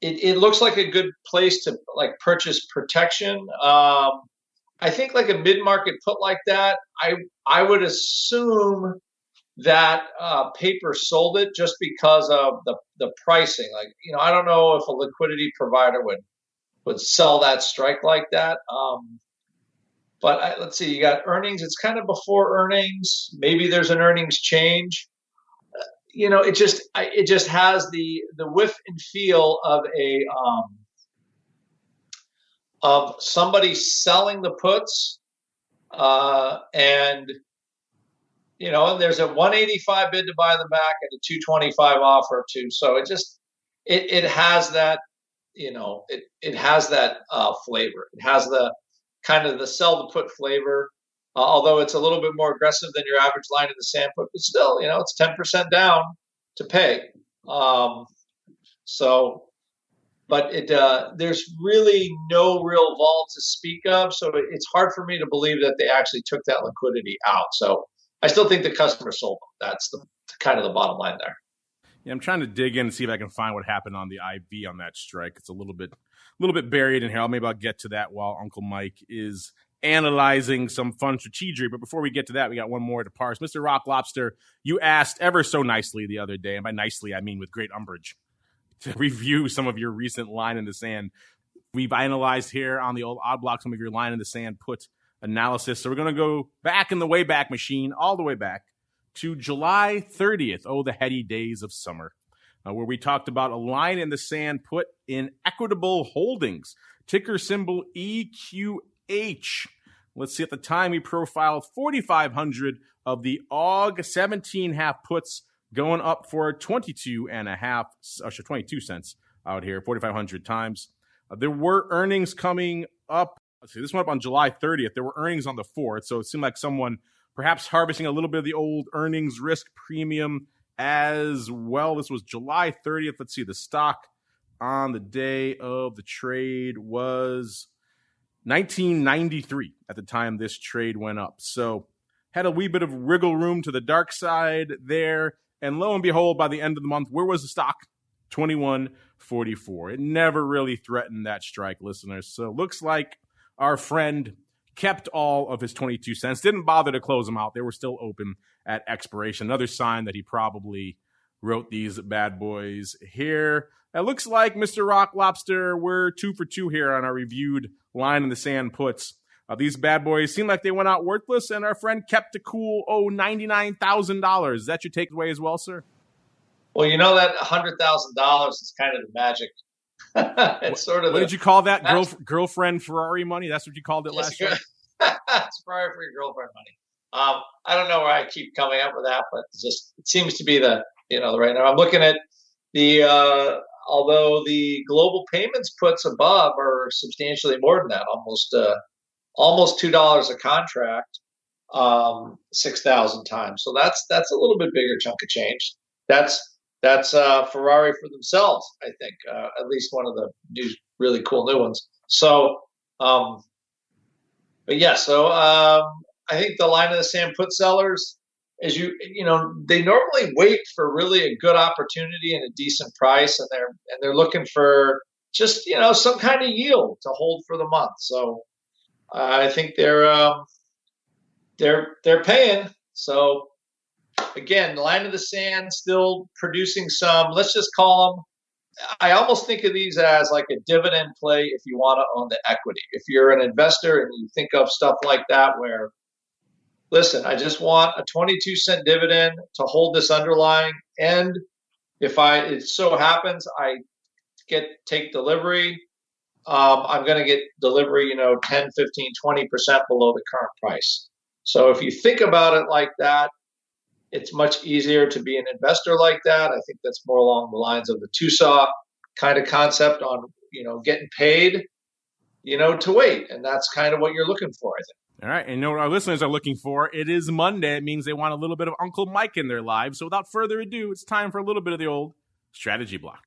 It's it looks like a good place to like purchase protection. I think like a mid-market put like that, I would assume that paper sold it just because of the pricing. Like, I don't know if a liquidity provider would sell that strike like that. But let's see, you got earnings. It's kind of before earnings. Maybe there's an earnings change. It just has the whiff and feel of somebody selling the puts, and there's a 185 bid to buy them back and a 225 offer too. So it has that, it has that flavor. It has the kind of the sell to put flavor. Although it's a little bit more aggressive than your average line in the sand put, but still, it's 10% down to pay. But there's really no real vol to speak of, so it's hard for me to believe that they actually took that liquidity out. So I still think the customer sold them. That's kind of the bottom line there. Yeah, I'm trying to dig in and see if I can find what happened on the IV on that strike. It's a little bit buried in here. Maybe I'll get to that while Uncle Mike is analyzing some fun strategy. But before we get to that, we got one more to parse. Mr. Rock Lobster, you asked ever so nicely the other day, and by nicely I mean with great umbrage, to review some of your recent line in the sand. We've analyzed here on the old Odd Block some of your line in the sand put analysis. So we're going to go back in the Wayback Machine, all the way back to July 30th. Oh, the heady days of summer, where we talked about a line in the sand put in Equitable Holdings, ticker symbol EQH. Let's see, at the time we profiled 4,500 of the AUG 17 half puts going up for 22 cents out here, 4,500 times. There were earnings coming up. Let's see, this went up on July 30th. There were earnings on the 4th, so it seemed like someone perhaps harvesting a little bit of the old earnings risk premium as well. This was July 30th. Let's see, the stock on the day of the trade was 1993 at the time this trade went up. So had a wee bit of wriggle room to the dark side there. And lo and behold, by the end of the month, where was the stock? 21.44. It never really threatened that strike, listeners. So looks like our friend kept all of his 22 cents, didn't bother to close them out. They were still open at expiration. Another sign that he probably wrote these bad boys here. It looks like, Mr. Rock Lobster, we're 2 for 2 here on our reviewed line in the sand puts. These bad boys seem like they went out worthless, and our friend kept a cool, $99,000. Is that your takeaway as well, sir? Well, that $100,000 is kind of the magic. It's sort of. What did you call that? Girlfriend Ferrari money? That's what you called it last year? It's Ferrari for your girlfriend money. I don't know where I keep coming up with that, but it seems to be the right now. I'm looking at the although the global payments puts above are substantially more than that, almost $2 a contract, 6,000 times. So that's a little bit bigger chunk of change. That's Ferrari for themselves, I think, at least one of the new, really cool new ones. So, I think the line of the sand put sellers, as they normally wait for really a good opportunity and a decent price, and they're looking for just some kind of yield to hold for the month. So I think they're paying. So again, line of the sand still producing some. Let's just call them. I almost think of these as like a dividend play if you want to own the equity. If you're an investor and you think of stuff like that, where listen, I just want a 22-cent dividend to hold this underlying. And if it so happens I take delivery, I'm going to get delivery, 10, 15, 20% below the current price. So if you think about it like that, it's much easier to be an investor like that. I think that's more along the lines of the TOSAW kind of concept on, getting paid, to wait. And that's kind of what you're looking for, I think. All right, and what our listeners are looking for, it is Monday. It means they want a little bit of Uncle Mike in their lives. So without further ado, it's time for a little bit of the old strategy block.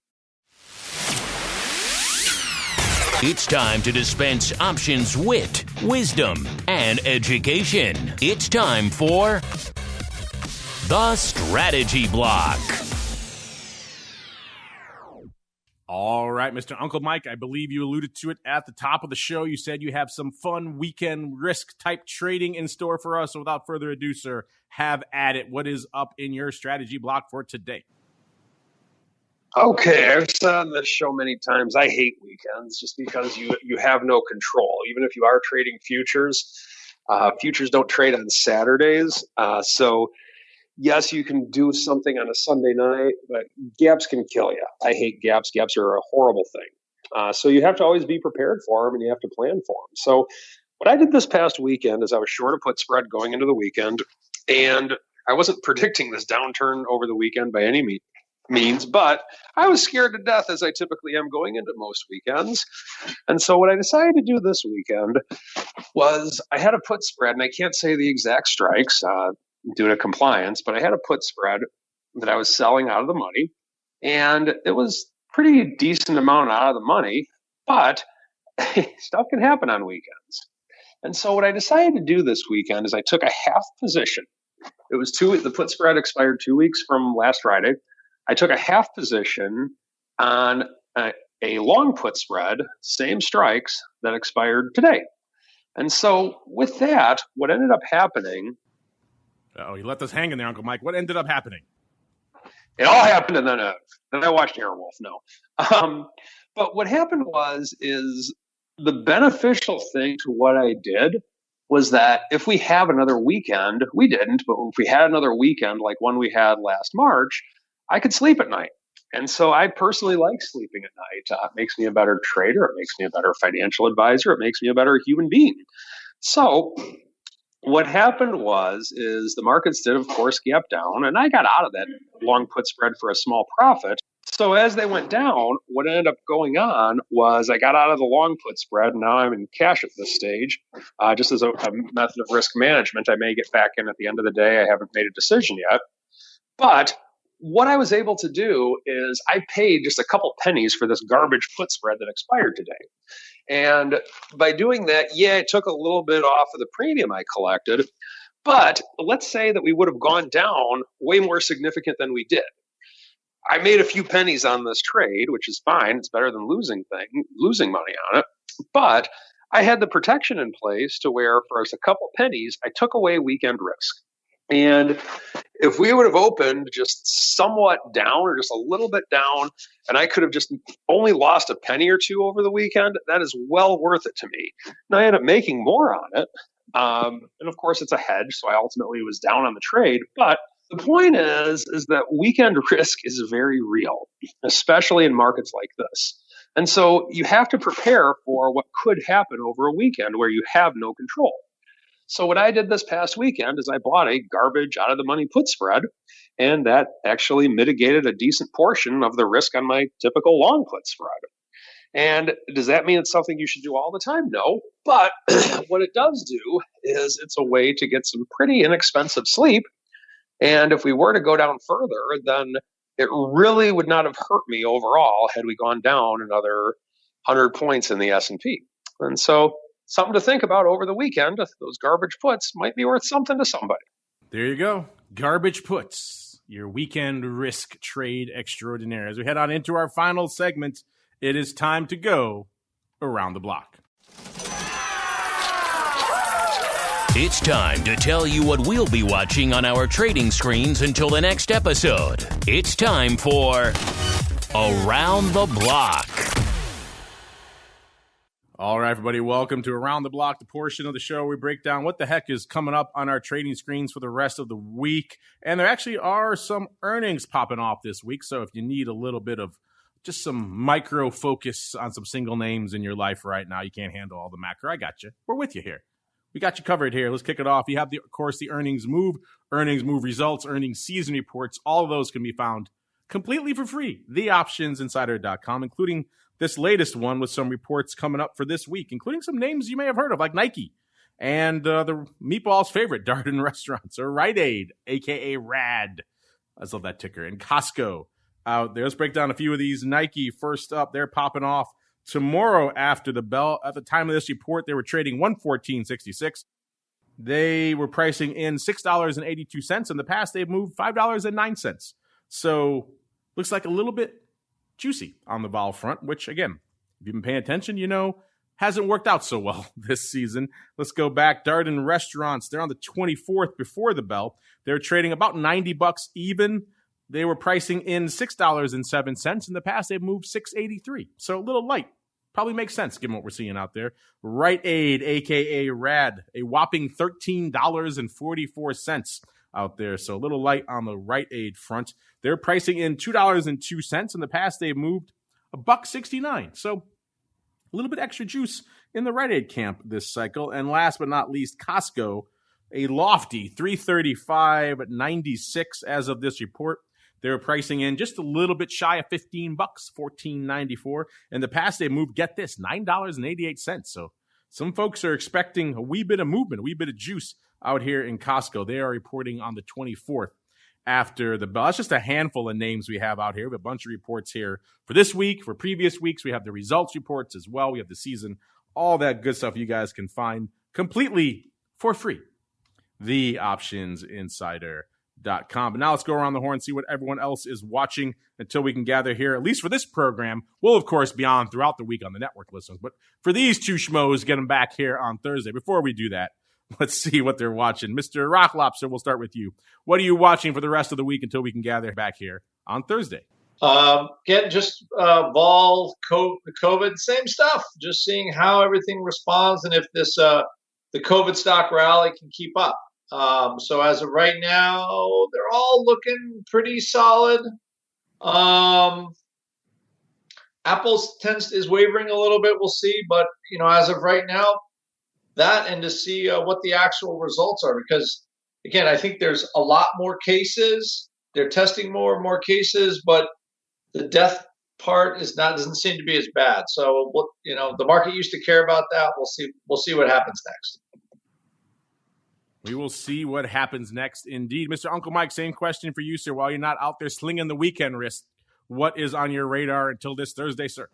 It's time to dispense options wit, wisdom, and education. It's time for the Strategy Block. All right, Mr. Uncle Mike, I believe you alluded to it at the top of the show. You said you have some fun weekend risk-type trading in store for us. So without further ado, sir, have at it. What is up in your strategy block for today? Okay, I've said on this show many times, I hate weekends just because you have no control. Even if you are trading futures, futures don't trade on Saturdays. So yes, you can do something on a Sunday night, but gaps can kill you. I hate gaps. Gaps are a horrible thing. So you have to always be prepared for them and you have to plan for them. So what I did this past weekend is I was short a put spread going into the weekend, and I wasn't predicting this downturn over the weekend by any means, but I was scared to death, as I typically am going into most weekends. And so what I decided to do this weekend was I had a put spread, and I can't say the exact strikes due to compliance, but I had a put spread that I was selling out of the money, and it was pretty decent amount out of the money, but stuff can happen on weekends. And so what I decided to do this weekend is I took a half position. It was the put spread expired 2 weeks from last Friday. I took a half position on a long put spread, same strikes, that expired today. And so with that, what ended up happening... Oh, you let this hang in there, Uncle Mike. What ended up happening? It all happened, and then I watched Airwolf. No. But what happened is the beneficial thing to what I did was that if we have another weekend, we didn't, but if we had another weekend like one we had last March, I could sleep at night. And so I personally like sleeping at night. It makes me a better trader. It makes me a better financial advisor. It makes me a better human being. So what happened is the markets did, of course, gap down, and I got out of that long put spread for a small profit. So as they went down, what ended up going on was I got out of the long put spread, and now I'm in cash at this stage. Just as a method of risk management, I may get back in at the end of the day. I haven't made a decision yet. But what I was able to do is I paid just a couple pennies for this garbage put spread that expired today. And by doing that, it took a little bit off of the premium I collected. But let's say that we would have gone down way more significant than we did. I made a few pennies on this trade, which is fine. It's better than losing money on it. But I had the protection in place to where for a couple pennies, I took away weekend risk. And if we would have opened just somewhat down or just a little bit down, and I could have just only lost a penny or two over the weekend, that is well worth it to me. Now, I ended up making more on it. And of course, it's a hedge, so I ultimately was down on the trade. But the point is that weekend risk is very real, especially in markets like this. And so you have to prepare for what could happen over a weekend where you have no control. So what I did this past weekend is I bought a garbage out of the money put spread, and that actually mitigated a decent portion of the risk on my typical long put spread. And does that mean it's something you should do all the time? No. But what it does do is it's a way to get some pretty inexpensive sleep. And if we were to go down further, then it really would not have hurt me overall had we gone down another 100 points in the S&P. And so something to think about over the weekend. Those garbage puts might be worth something to somebody. There you go. Garbage puts, your weekend risk trade extraordinaire. As we head on into our final segment, it is time to go around the block. It's time to tell you what we'll be watching on our trading screens until the next episode. It's time for Around the Block. All right, everybody, welcome to Around the Block, the portion of the show where we break down what the heck is coming up on our trading screens for the rest of the week. And there actually are some earnings popping off this week, so if you need a little bit of just some micro focus on some single names in your life right now, you can't handle all the macro, I got you. We're with you here. We got you covered here. Let's kick it off. You have, of course, the earnings move results, earnings season reports. All of those can be found completely for free. TheOptionsInsider.com, including this latest one with some reports coming up for this week, including some names you may have heard of, like Nike and the Meatball's favorite, Darden Restaurants, or Rite Aid, a.k.a. RAD. I love that ticker. And Costco out there. Let's break down a few of these. Nike, first up, they're popping off tomorrow after the bell. At the time of this report, they were trading 114.66. They were pricing in $6.82. In the past, they've moved $5.09. So looks like a little bit juicy on the vol front, which, again, if you've been paying attention, you know, hasn't worked out so well this season. Let's go back. Darden Restaurants, they're on the 24th before the bell. They're trading about $90 even. They were pricing in $6.07. In the past, they've moved $6.83. So a little light. Probably makes sense given what we're seeing out there. Rite Aid, a.k.a. RAD, a whopping $13.44 out there. So a little light on the Rite Aid front. They're pricing in $2.02. In the past, they've moved $1.69. So a little bit extra juice in the Rite Aid camp this cycle. And last but not least, Costco, a lofty $335.96 as of this report. They're pricing in just a little bit shy of $15, $14.94. In the past, they moved, get this, $9.88. So some folks are expecting a wee bit of movement, a wee bit of juice out here in Costco. They are reporting on the 24th after the bell. That's just a handful of names we have out here. We have a bunch of reports here for this week, for previous weeks. We have the results reports as well. We have the season, all that good stuff you guys can find completely for free. TheOptionsInsider.com. But now let's go around the horn and see what everyone else is watching until we can gather here, at least for this program. We'll, of course, be on throughout the week on the network listeners. But for these two schmoes, get them back here on Thursday. Before we do that, let's see what they're watching. Mr. Rock Lobster, we'll start with you. What are you watching for the rest of the week until we can gather back here on Thursday? Again, just vol, COVID, same stuff. Just seeing how everything responds and if this the COVID stock rally can keep up. So as of right now, they're all looking pretty solid. Apple is wavering a little bit. We'll see, but you know, as of right now, that and to see what the actual results are, because again, I think there's a lot more cases. They're testing more and more cases, but the death part doesn't seem to be as bad. So you know, the market used to care about that. We'll see what happens next. We will see what happens next, indeed. Mr. Uncle Mike, same question for you, sir. While you're not out there slinging the weekend risk, what is on your radar until this Thursday, sir?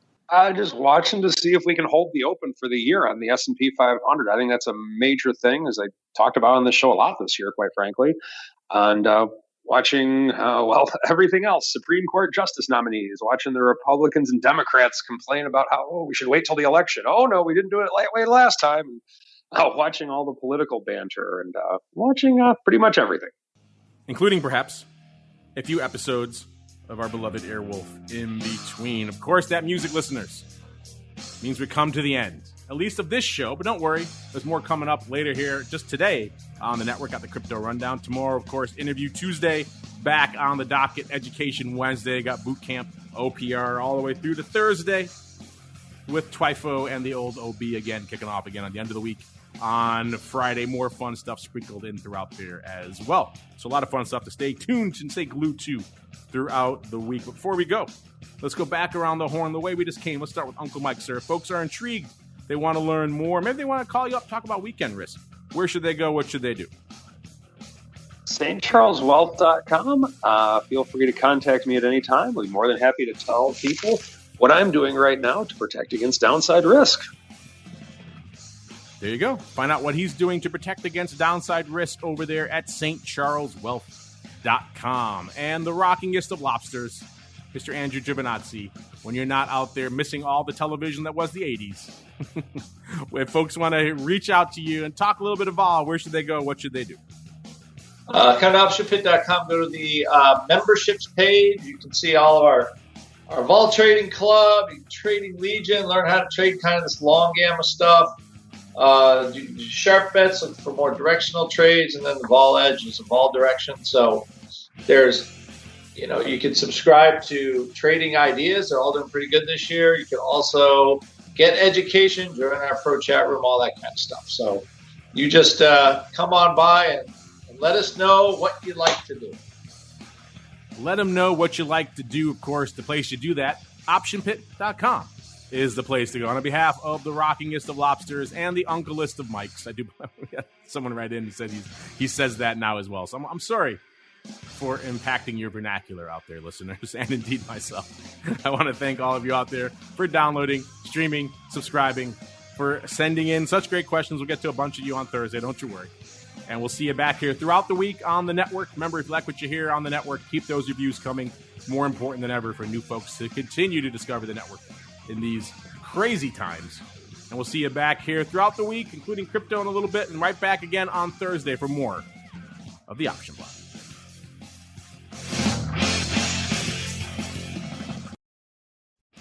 Just watching to see if we can hold the open for the year on the S&P 500. I think that's a major thing, as I talked about on this show a lot this year, quite frankly. And watching, everything else, Supreme Court justice nominees, watching the Republicans and Democrats complain about how, we should wait till the election. Oh, no, we didn't do it way last time. Watching all the political banter and watching pretty much everything. Including, perhaps, a few episodes of our beloved Airwolf in between. Of course, that music, listeners, means we come to the end, at least of this show. But don't worry, there's more coming up later here. Just today on the network, got the Crypto Rundown. Tomorrow, of course, Interview Tuesday. Back on the docket, Education Wednesday. Got Boot Camp, OPR, all the way through to Thursday with Twifo and the old OB again, kicking off again on the end of the week. On Friday, more fun stuff sprinkled in throughout there as well. So a lot of fun stuff to stay tuned and stay glued to throughout the week. But before we go, let's go back around the horn the way we just came. Let's start with Uncle Mike, sir. Folks are intrigued. They want to learn more. Maybe they want to call you up, talk about weekend risk. Where should they go? What should they do? stcharleswealth.com. Feel free to contact me at any time. I'll be more than happy to tell people what I'm doing right now to protect against downside risk. There you go. Find out what he's doing to protect against downside risk over there at stcharleswealth.com. And the rockingest of lobsters, Mr. Andrew GIOVINAZZI, when you're not out there missing all the television that was the 80s. If folks want to reach out to you and talk a little bit of vol, where should they go? What should they do? Optionpit.com. Go to the memberships page. You can see all of our vol trading club, trading legion, learn how to trade kind of this long gamma stuff. Sharp bets for more directional trades, and then the vol edge is a vol direction. So there's, you can subscribe to Trading Ideas. They're all doing pretty good this year. You can also get education, join our pro chat room, all that kind of stuff. So you just come on by and let us know what you'd like to do. Let them know what you like to do. Of course, the place you do that, optionpit.com. is the place to go. On behalf of the rockingest of lobsters and the uncleest of Mikes, I do. Someone write in and said he says that now as well. So I'm sorry for impacting your vernacular out there, listeners, and indeed myself. I want to thank all of you out there for downloading, streaming, subscribing, for sending in such great questions. We'll get to a bunch of you on Thursday. Don't you worry. And we'll see you back here throughout the week on the network. Remember, if you like what you hear on the network, keep those reviews coming. It's more important than ever for new folks to continue to discover the network in these crazy times. And we'll see you back here throughout the week, including crypto in a little bit, and right back again on Thursday for more of the Option Block.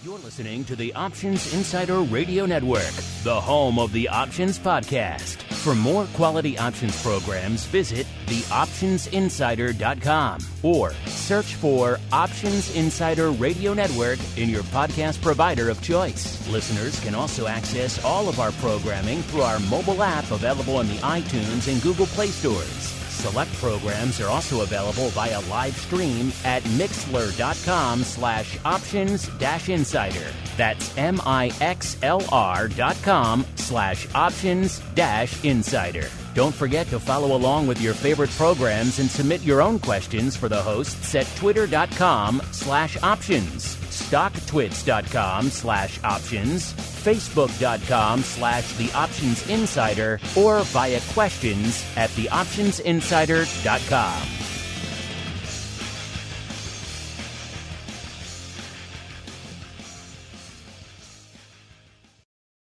You're listening to the Options Insider Radio Network, the home of the Options Podcast. For more quality options programs, visit theoptionsinsider.com or search for Options Insider Radio Network in your podcast provider of choice. Listeners can also access all of our programming through our mobile app available in the iTunes and Google Play stores. Select programs are also available via live stream at mixlr.com/options-insider. That's mixlr.com/options-insider. Don't forget to follow along with your favorite programs and submit your own questions for the hosts at twitter.com/options, stocktwits.com/options, facebook.com/theoptionsinsider, or via questions at theoptionsinsider.com.